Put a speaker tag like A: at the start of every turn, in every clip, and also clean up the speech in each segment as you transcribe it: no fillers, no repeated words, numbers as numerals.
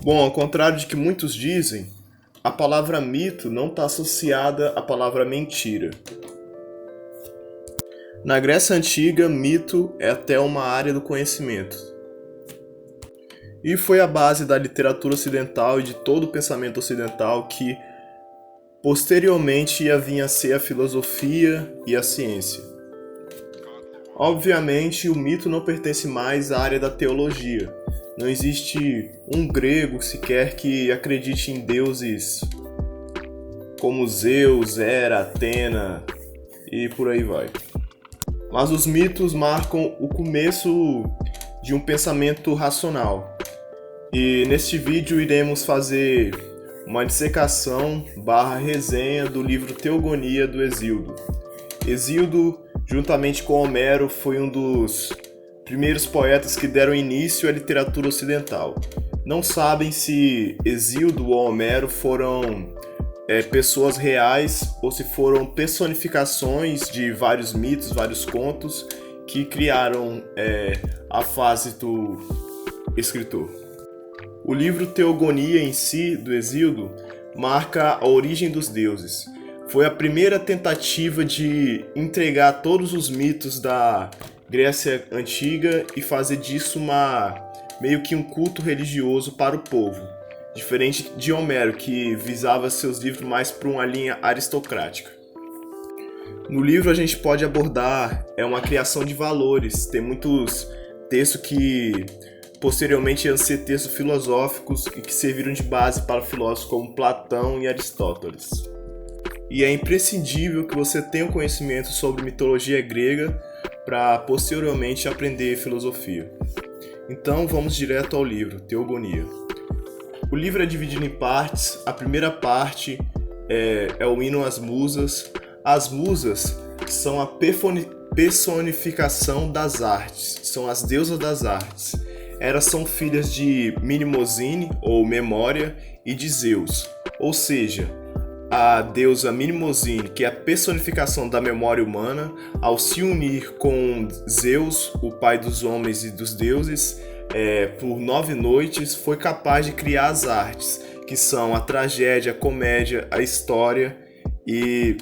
A: Bom, ao contrário de que muitos dizem, a palavra mito não está associada à palavra mentira. Na Grécia Antiga, mito é até uma área do conhecimento. E foi a base da literatura ocidental e de todo o pensamento ocidental que posteriormente ia vir a ser a filosofia e a ciência. Obviamente, o mito não pertence mais à área da teologia. Não existe um grego sequer que acredite em deuses como Zeus, Hera, Atena e por aí vai. Mas os mitos marcam o começo de um pensamento racional. E neste vídeo iremos fazer uma dissecação / resenha do livro Teogonia do Hesíodo. Hesíodo, juntamente com Homero, foi um dos primeiros poetas que deram início à literatura ocidental. Não sabem se Hesíodo ou Homero foram pessoas reais ou se foram personificações de vários mitos, vários contos que criaram a fase do escritor. O livro Teogonia em si, do Hesíodo, marca a origem dos deuses. Foi a primeira tentativa de entregar todos os mitos da Grécia Antiga e fazer disso meio que um culto religioso para o povo, diferente de Homero, que visava seus livros mais para uma linha aristocrática. No livro a gente pode abordar uma criação de valores, tem muitos textos que posteriormente iam ser textos filosóficos e que serviram de base para filósofos como Platão e Aristóteles. E é imprescindível que você tenha um conhecimento sobre mitologia grega para posteriormente aprender filosofia. Então vamos direto ao livro, Teogonia. O livro é dividido em partes. A primeira parte é o hino às musas. As musas são a personificação das artes, são as deusas das artes. Elas são filhas de Minimosine, ou Memória, e de Zeus. Ou seja, a deusa Minimosine, que é a personificação da memória humana, ao se unir com Zeus, o pai dos homens e dos deuses, por 9 noites, foi capaz de criar as artes, que são a tragédia, a comédia, a história e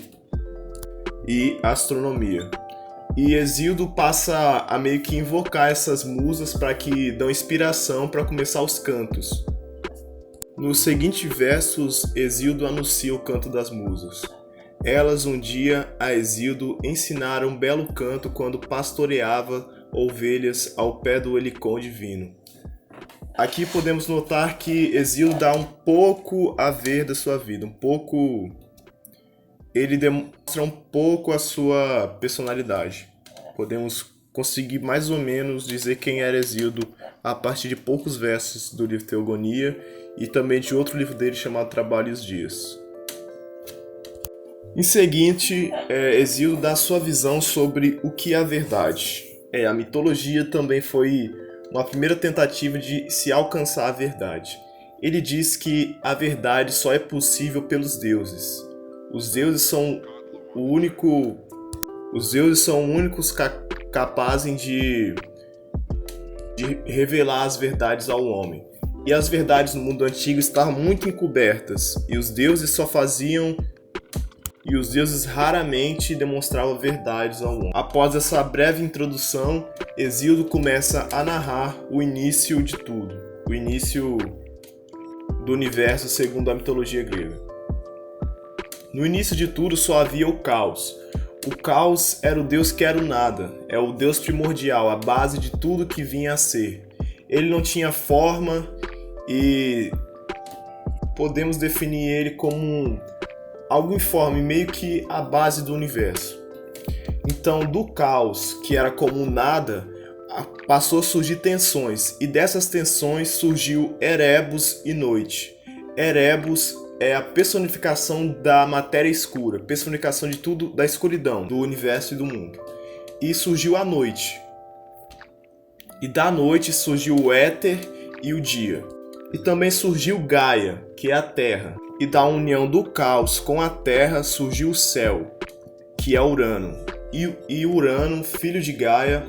A: a astronomia. E Hesíodo passa a meio que invocar essas musas para que dão inspiração para começar os cantos. Nos seguintes versos, Hesíodo anuncia o canto das musas. Elas um dia a Hesíodo ensinaram um belo canto quando pastoreava ovelhas ao pé do Helicon divino. Aqui podemos notar que Hesíodo dá um pouco a ver da sua vida, ele demonstra um pouco a sua personalidade. Podemos conseguir mais ou menos dizer quem era Hesíodo a partir de poucos versos do livro Teogonia e também de outro livro dele chamado Trabalho e os Dias. Em seguinte, Hesíodo dá sua visão sobre o que é a verdade. A mitologia também foi uma primeira tentativa de se alcançar a verdade. Ele diz que a verdade só é possível pelos deuses. Os deuses são únicos capazes de revelar as verdades ao homem. E as verdades no mundo antigo estavam muito encobertas, e os deuses raramente demonstravam verdades ao homem. Após essa breve introdução, Hesíodo começa a narrar o início de tudo, o início do universo segundo a mitologia grega. No início de tudo só havia o caos. O caos era o Deus que era o nada, é o Deus primordial, a base de tudo que vinha a ser. Ele não tinha forma e podemos definir ele como algo informe, meio que a base do universo. Então, do caos, que era como nada, passou a surgir tensões, e dessas tensões surgiu Erebus e Noite. Erebus é a personificação da matéria escura, personificação de tudo, da escuridão, do universo e do mundo. E surgiu a noite. E da noite surgiu o éter e o dia. E também surgiu Gaia, que é a terra. E da união do caos com a terra surgiu o céu, que é Urano. E Urano, filho de Gaia,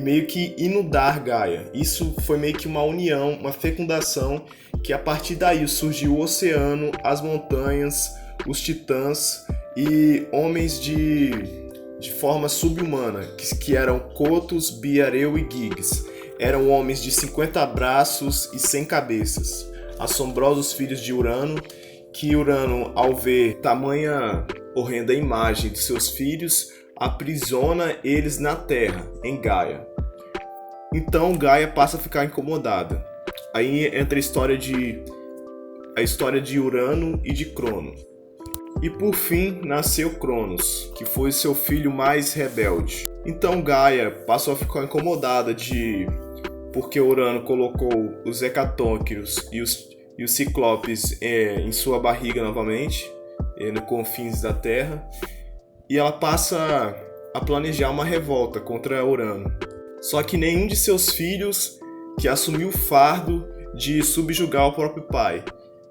A: meio que inundar Gaia. Isso foi meio que uma união, uma fecundação, que a partir daí surgiu o oceano, as montanhas, os titãs e homens de forma subhumana, que eram Cotos, Biareu e Giggs. Eram homens de 50 braços e 100 cabeças, assombrosos filhos de Urano, que Urano, ao ver tamanha horrenda imagem de seus filhos, aprisiona eles na Terra, em Gaia. Então Gaia passa a ficar incomodada. Aí entra a história de Urano e de Cronos. E por fim nasceu Cronos, que foi seu filho mais rebelde. Então Gaia passou a ficar incomodada porque Urano colocou os hecatônquiros e os ciclopes em sua barriga novamente, nos confins da Terra, e ela passa a planejar uma revolta contra Urano. Só que nenhum de seus filhos que assumiu o fardo de subjugar o próprio pai.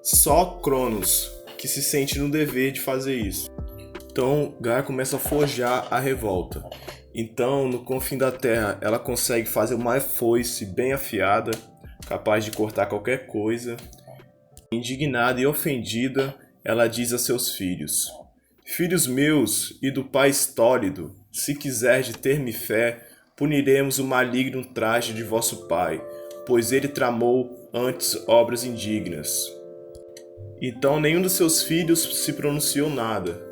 A: Só Cronos, que se sente no dever de fazer isso. Então Gaia começa a forjar a revolta. Então, no confim da Terra, ela consegue fazer uma foice bem afiada, capaz de cortar qualquer coisa. Indignada e ofendida, ela diz a seus filhos: Filhos meus e do pai estólido, se quiserdes ter-me fé, puniremos o maligno traje de vosso pai, pois ele tramou antes obras indignas. Então nenhum dos seus filhos se pronunciou nada,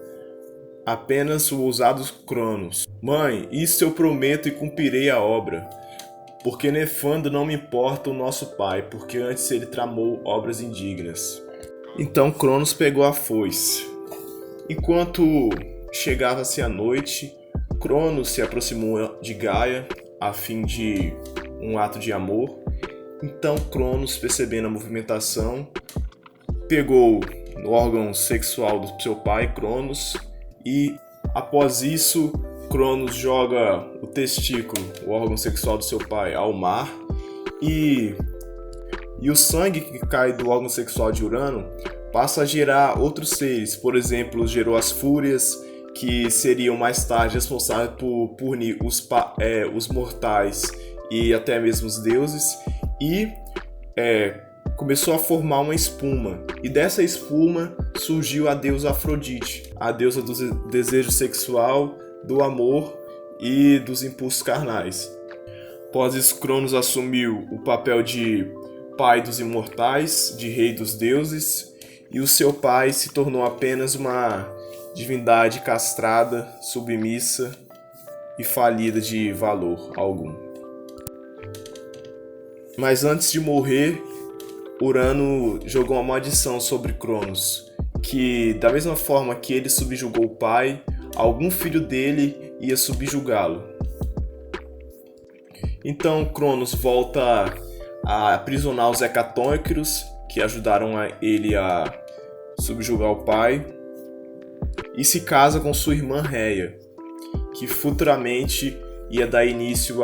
A: apenas o ousado Cronos. Mãe, isso eu prometo e cumprirei a obra, porque nefando não me importa o nosso pai, porque antes ele tramou obras indignas. Então Cronos pegou a foice. Enquanto chegava-se a noite, Cronos se aproximou de Gaia a fim de um ato de amor. Então Cronos, percebendo a movimentação, pegou no órgão sexual do seu pai, Cronos, e após isso, Cronos joga o testículo, o órgão sexual do seu pai, ao mar, e o sangue que cai do órgão sexual de Urano passa a gerar outros seres. Por exemplo, gerou as Fúrias, que seriam mais tarde responsáveis por punir os mortais e até mesmo os deuses, e começou a formar uma espuma, e dessa espuma surgiu a deusa Afrodite, a deusa do desejo sexual, do amor e dos impulsos carnais. Após isso, Cronos assumiu o papel de pai dos imortais, de rei dos deuses, e o seu pai se tornou apenas uma divindade castrada, submissa e falida de valor algum. Mas antes de morrer, Urano jogou uma maldição sobre Cronos, que da mesma forma que ele subjugou o pai, algum filho dele ia subjugá-lo. Então Cronos volta a aprisionar os hecatônquiros, que ajudaram ele a subjugar o pai, e se casa com sua irmã Reia, que futuramente ia dar início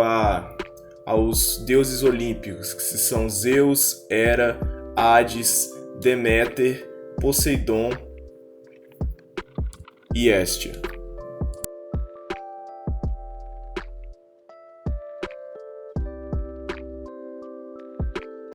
A: aos deuses olímpicos, que são Zeus, Hera, Hades, Deméter, Poseidon e Hestia.